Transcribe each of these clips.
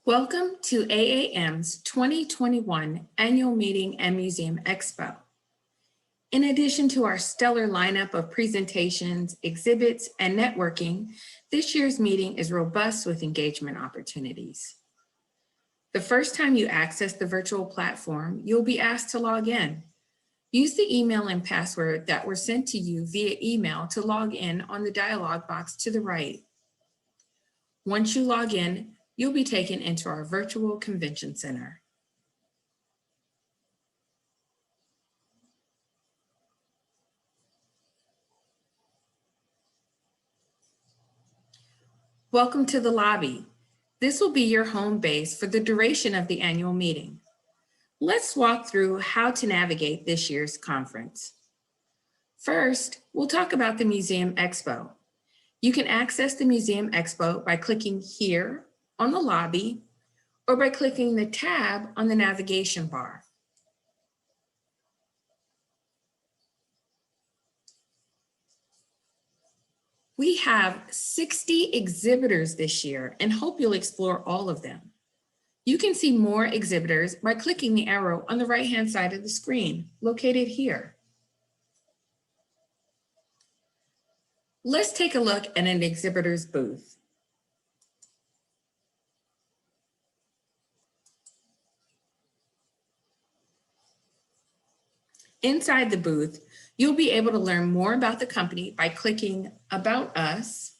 Welcome to AAM's 2021 Annual Meeting and Museum Expo. In addition to our stellar lineup of presentations, exhibits, and networking, this year's meeting is robust with engagement opportunities. The first time you access the virtual platform, you'll be asked to log in. Use the email and password that were sent to you via email to log in on the dialog box to the right. Once you log in, you'll be taken into our virtual convention center. Welcome to the lobby. This will be your home base for the duration of the annual meeting. Let's walk through how to navigate this year's conference. First, we'll talk about the Museum Expo. You can access the Museum Expo by clicking here on the lobby or by clicking the tab on the navigation bar. We have 60 exhibitors this year and hope you'll explore all of them. You can see more exhibitors by clicking the arrow on the right-hand side of the screen, located here. Let's take a look at an exhibitor's booth. Inside the booth, you'll be able to learn more about the company by clicking About Us,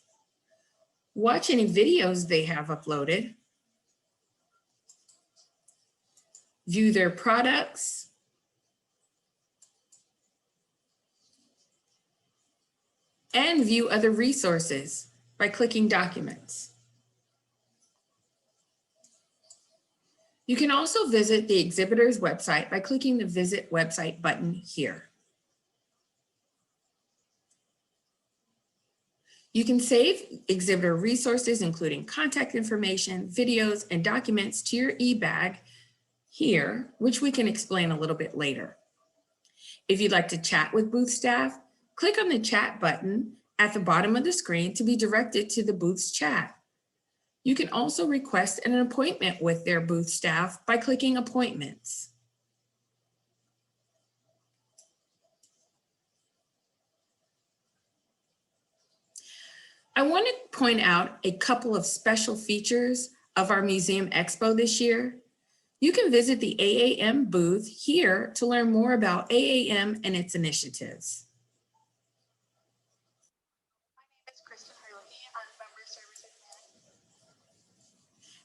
watch any videos they have uploaded, view their products, and view other resources by clicking Documents. You can also visit the exhibitor's website by clicking the Visit Website button here. You can save exhibitor resources, including contact information, videos, and documents to your e-bag here, which we can explain a little bit later. If you'd like to chat with booth staff, click on the chat button at the bottom of the screen to be directed to the booth's chat. You can also request an appointment with their booth staff by clicking Appointments. I want to point out a couple of special features of our Museum Expo this year. You can visit the AAM booth here to learn more about AAM and its initiatives.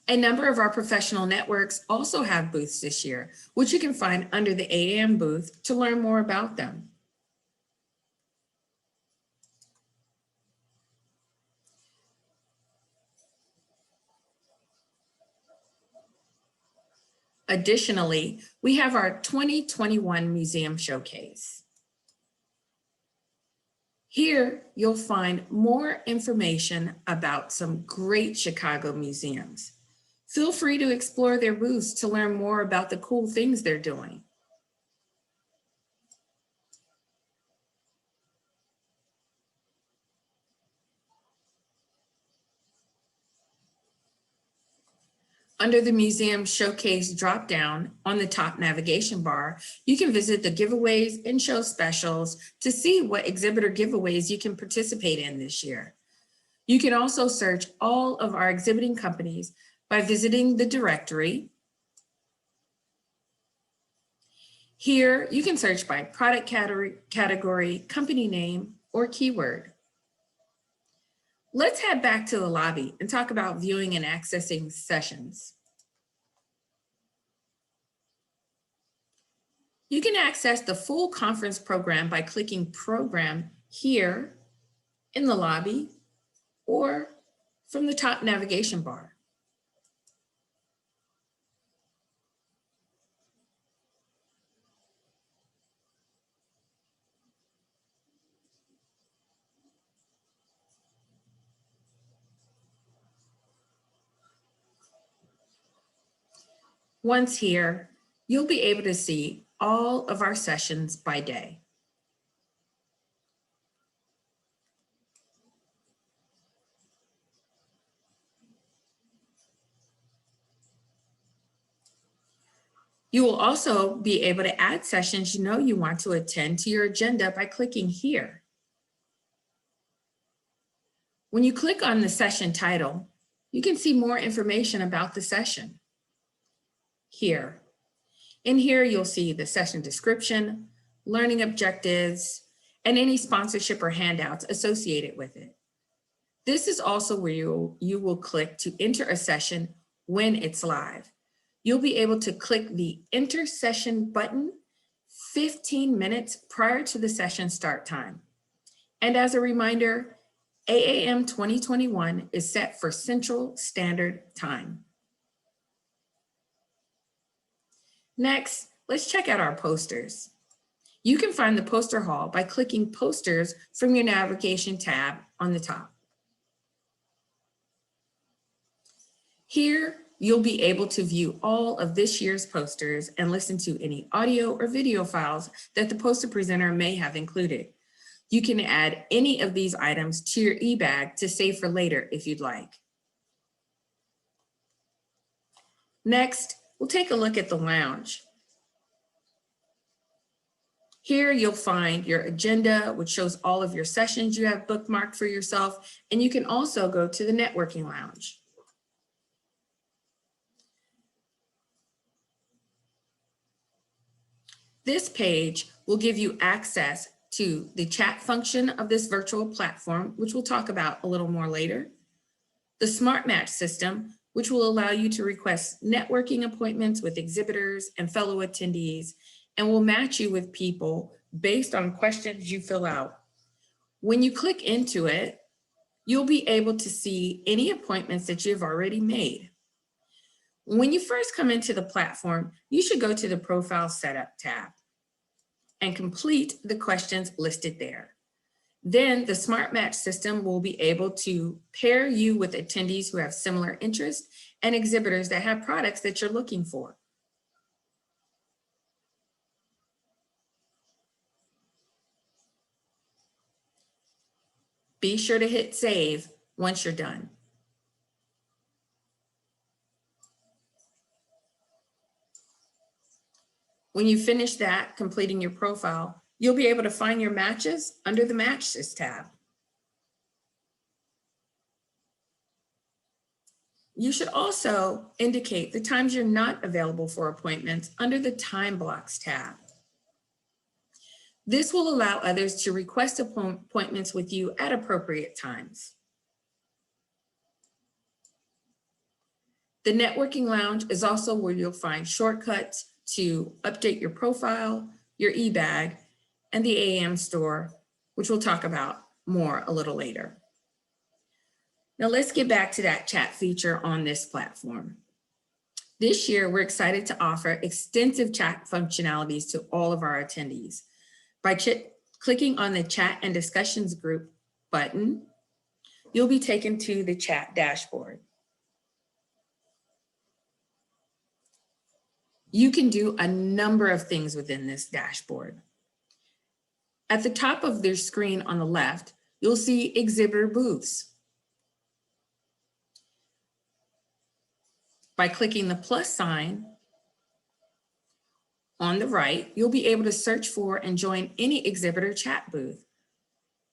A number of our professional networks also have booths this year, which you can find under the AAM booth to learn more about them. Additionally, we have our 2021 Museum Showcase. Here, you'll find more information about some great Chicago museums. Feel free to explore their booths to learn more about the cool things they're doing. Under the Museum Showcase dropdown on the top navigation bar, you can visit the giveaways and show specials to see what exhibitor giveaways you can participate in this year. You can also search all of our exhibiting companies by visiting the directory. Here, you can search by product category, company name, or keyword. Let's head back to the lobby and talk about viewing and accessing sessions. You can access the full conference program by clicking Program here in the lobby or from the top navigation bar. Once here, you'll be able to see all of our sessions by day. You will also be able to add sessions you know you want to attend to your agenda by clicking here. When you click on the session title, you can see more information about the session. Here. In here, you'll see the session description, learning objectives, and any sponsorship or handouts associated with it. This is also where you will click to enter a session when it's live. You'll be able to click the Enter Session button 15 minutes prior to the session start time. And as a reminder, AAM 2021 is set for Central Standard Time. Next, let's check out our posters. You can find the poster hall by clicking Posters from your navigation tab on the top. Here, you'll be able to view all of this year's posters and listen to any audio or video files that the poster presenter may have included. You can add any of these items to your e-bag to save for later if you'd like. Next, we'll take a look at the lounge. Here you'll find your agenda, which shows all of your sessions you have bookmarked for yourself, and you can also go to the networking lounge. This page will give you access to the chat function of this virtual platform, which we'll talk about a little more later. The Smart Match system, which will allow you to request networking appointments with exhibitors and fellow attendees, and will match you with people based on questions you fill out. When you click into it, you'll be able to see any appointments that you've already made. When you first come into the platform, you should go to the Profile Setup tab and complete the questions listed there. Then the Smart Match system will be able to pair you with attendees who have similar interests and exhibitors that have products that you're looking for. Be sure to hit save once you're done. When you finish that, completing your profile, you'll be able to find your matches under the Matches tab. You should also indicate the times you're not available for appointments under the Time Blocks tab. This will allow others to request appointments with you at appropriate times. The Networking Lounge is also where you'll find shortcuts to update your profile, your e-bag, and the AAM store, which we'll talk about more a little later. Now let's get back to that chat feature on this platform. This year, we're excited to offer extensive chat functionalities to all of our attendees. By clicking on the Chat and Discussions Group button, you'll be taken to the chat dashboard. You can do a number of things within this dashboard. At the top of their screen on the left, you'll see exhibitor booths. By clicking the plus sign on the right, you'll be able to search for and join any exhibitor chat booth.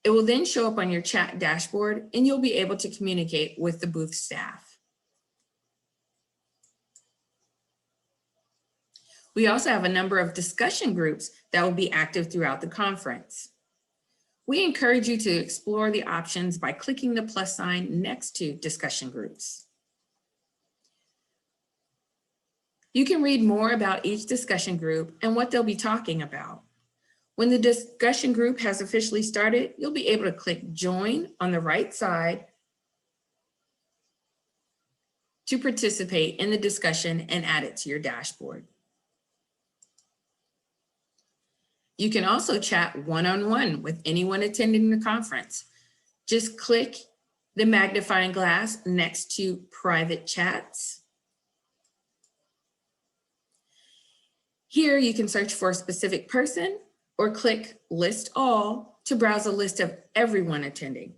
It will then show up on your chat dashboard and you'll be able to communicate with the booth staff. We also have a number of discussion groups that will be active throughout the conference. We encourage you to explore the options by clicking the plus sign next to discussion groups. You can read more about each discussion group and what they'll be talking about. When the discussion group has officially started, you'll be able to click Join on the right side to participate in the discussion and add it to your dashboard. You can also chat one-on-one with anyone attending the conference. Just click the magnifying glass next to Private Chats. Here you can search for a specific person or click List All to browse a list of everyone attending.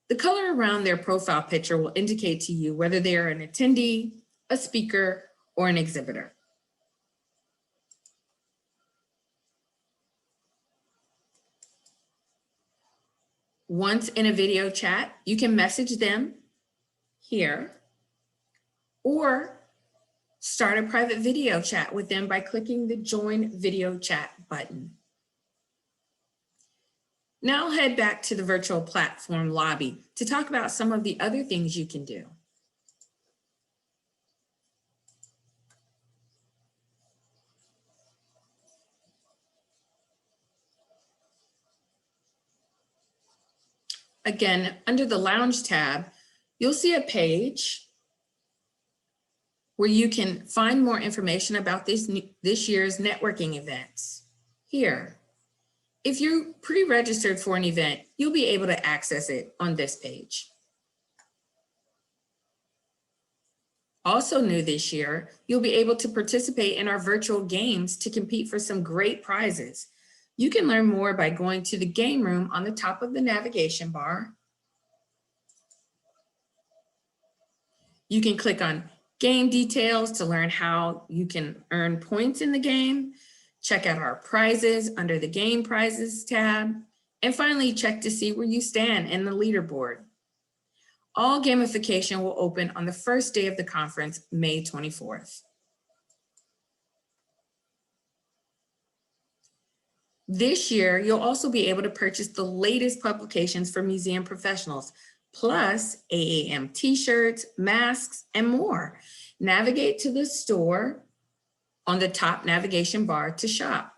The color around their profile picture will indicate to you whether they are an attendee, a speaker, or an exhibitor. Once in a video chat, you can message them here or start a private video chat with them by clicking the Join Video Chat button. Now I'll head back to the virtual platform lobby to talk about some of the other things you can do. Again, under the Lounge tab, you'll see a page where you can find more information about this year's networking events. Here, if you're pre-registered for an event, you'll be able to access it on this page. Also new this year, you'll be able to participate in our virtual games to compete for some great prizes. You can learn more by going to the game room on the top of the navigation bar. You can click on game details to learn how you can earn points in the game. Check out our prizes under the game prizes tab. And finally, check to see where you stand in the leaderboard. All gamification will open on the first day of the conference, May 24th. This year, you'll also be able to purchase the latest publications for museum professionals, plus AAM t-shirts, masks, and more. Navigate to the store on the top navigation bar to shop.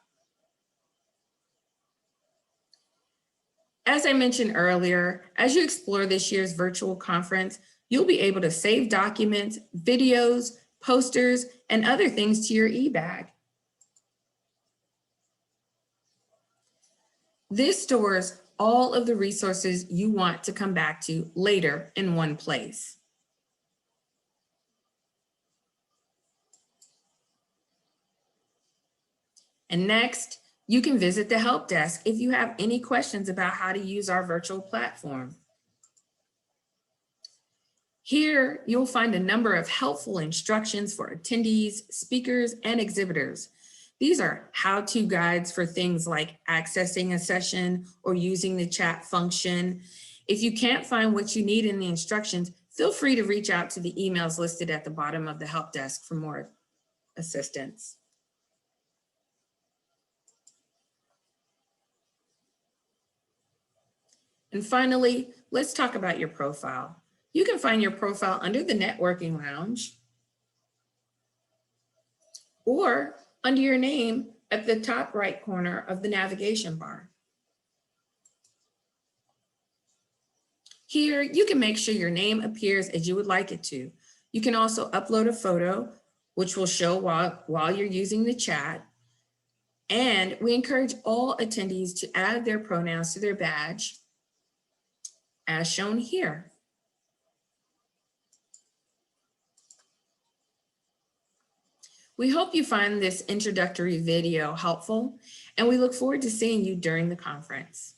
As I mentioned earlier, as you explore this year's virtual conference, you'll be able to save documents, videos, posters, and other things to your e-bag. This stores all of the resources you want to come back to later in one place. And next, you can visit the help desk if you have any questions about how to use our virtual platform. Here, you'll find a number of helpful instructions for attendees, speakers, and exhibitors. These are how-to guides for things like accessing a session or using the chat function. If you can't find what you need in the instructions, feel free to reach out to the emails listed at the bottom of the help desk for more assistance. And finally, let's talk about your profile. You can find your profile under the networking lounge or under your name at the top right corner of the navigation bar. Here, you can make sure your name appears as you would like it to. You can also upload a photo, which will show while you're using the chat. And we encourage all attendees to add their pronouns to their badge, as shown here. We hope you find this introductory video helpful, and we look forward to seeing you during the conference.